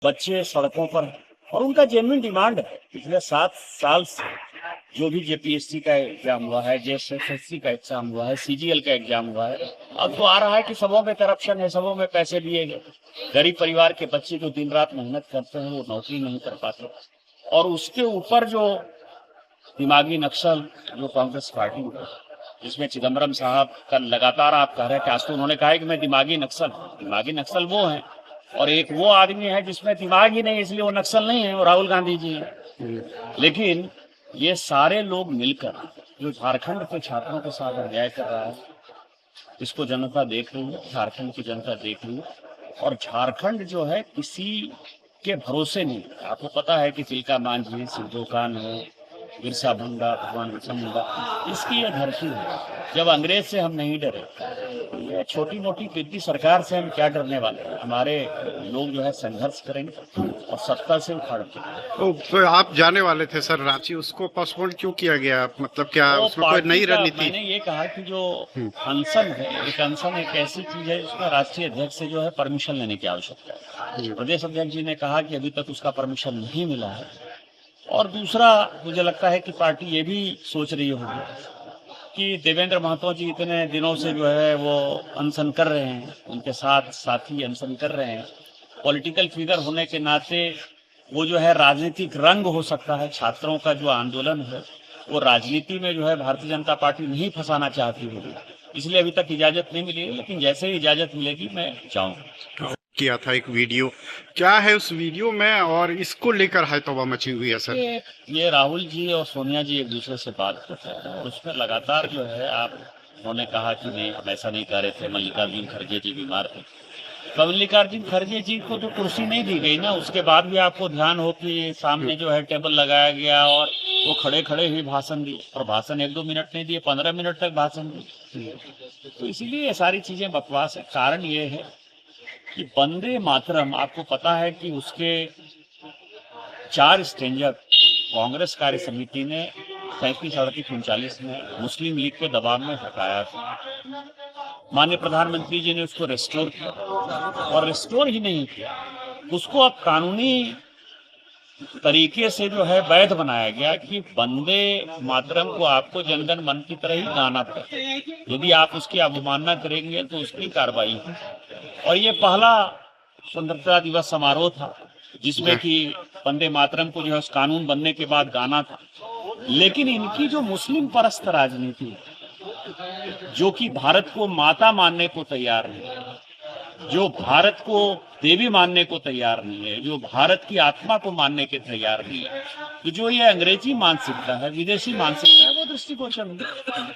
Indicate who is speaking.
Speaker 1: बच्चे सड़कों पर हैं और उनका जेन्युइन डिमांड है। पिछले 7 साल से जो भी जेपीएससी का एग्जाम हुआ है, जेएसएससी का एग्जाम हुआ है, सीजीएल का एग्जाम हुआ है, अब तो आ रहा है कि सबों में करप्शन है, सबों में पैसे दिए गए। गरीब परिवार के बच्चे जो दिन रात मेहनत करते हैं वो नौकरी नहीं कर पाते। और उसके ऊपर जो दिमागी नक्सल जो कांग्रेस पार्टी है, जिसमें चिदम्बरम साहब का लगातार आप कह रहे हैं कि आज तो उन्होंने कहा है कि मैं दिमागी नक्सल वो हैं, और एक वो आदमी है जिसमें दिमाग ही नहीं, इसलिए वो नक्सल नहीं है, वो राहुल गांधी जी हैं। लेकिन ये सारे लोग मिलकर जो झारखंड के छात्रों के साथ अन्याय कर रहा है, इसको जनता देख रही है, झारखंड की जनता देख रही है। और झारखंड जो है किसी के भरोसे नहीं। आपको पता है कि तिलका मांझी, सिद्धू कान्हू, बिरसा मुंडा, भगवान बिरसा मुंडा, इसकी ये धरती है। जब अंग्रेज से हम नहीं डरे, ये छोटी मोटी पिद्दी सरकार से हम क्या डरने वाले हैं। हमारे लोग जो है संघर्ष करेंगे और सत्ता से उखाड़ेंगे।
Speaker 2: तो आप जाने वाले थे सर रांची, उसको पोस्टपोन क्यों किया गया? मतलब क्या
Speaker 1: तो
Speaker 2: उसमें कोई नई रणनीति?
Speaker 1: मैंने ये कहा कि जो अनशन है, अनशन एक ऐसी चीज है जिसमें राष्ट्रीय अध्यक्ष से जो है परमिशन लेने की आवश्यकता है। प्रदेश अध्यक्ष जी ने कहा कि अभी तक उसका परमिशन नहीं मिला है। और दूसरा, मुझे लगता है कि पार्टी ये भी सोच रही होगी कि देवेंद्र महतो जी इतने दिनों से जो है वो अनशन कर रहे हैं, उनके साथ साथी अनशन कर रहे हैं। पॉलिटिकल फिगर होने के नाते वो जो है राजनीतिक रंग हो सकता है। छात्रों का जो आंदोलन है वो राजनीति में जो है भारतीय जनता पार्टी नहीं फंसाना चाहती होगी, इसलिए अभी तक इजाजत नहीं मिली है। लेकिन जैसे ही इजाजत मिलेगी मैं जाऊंगा।
Speaker 2: किया था एक वीडियो, क्या है उस वीडियो में और इसको लेकर है तौबा मची हुई है सर?
Speaker 1: ये राहुल जी और सोनिया जी एक दूसरे से बात करते हैं और उसमें लगातार जो है उन्होंने कहा कि नहीं, हम ऐसा नहीं कर रहे थे, मल्लिकार्जुन खड़गे जी बीमार थे। तो मल्लिकार्जुन खड़गे जी को तो कुर्सी नहीं दी गई ना, उसके बाद भी आपको ध्यान हो कि सामने जो है टेबल लगाया गया और वो खड़े खड़े ही भाषण दिए, और भाषण 1-2 मिनट नहीं दिए, 15 मिनट तक भाषण दिए। तो इसीलिए ये सारी चीजें बकवास है। कारण ये है कि वंदे मातरम, आपको पता है कि उसके 4 स्ट्रेंजर कांग्रेस कार्य समिति ने 37-38-39 में मुस्लिम लीग के दबाव में हटाया था। माननीय प्रधानमंत्री जी ने उसको रेस्टोर किया, और रेस्टोर ही नहीं किया, उसको अब कानूनी तरीके से जो है वैध बनाया गया कि वंदे मातरम को आपको जनगण मन की तरह ही गाना पड़े। यदि आप उसकी अवमानना करेंगे तो उसकी कार्रवाई है। और ये पहला स्वतंत्रता दिवस समारोह था जिसमें कि वंदे मातरम को जो है उस कानून बनने के बाद गाना था। लेकिन इनकी जो मुस्लिम परस्त राजनीति है, जो कि भारत को माता मानने को तैयार नहीं है, जो भारत को देवी मानने को तैयार नहीं है, जो भारत की आत्मा को मानने के तैयार नहीं है, तो जो ये अंग्रेजी मानसिकता है, विदेशी मानसिकता है, वो दृष्टिगोचर नहीं।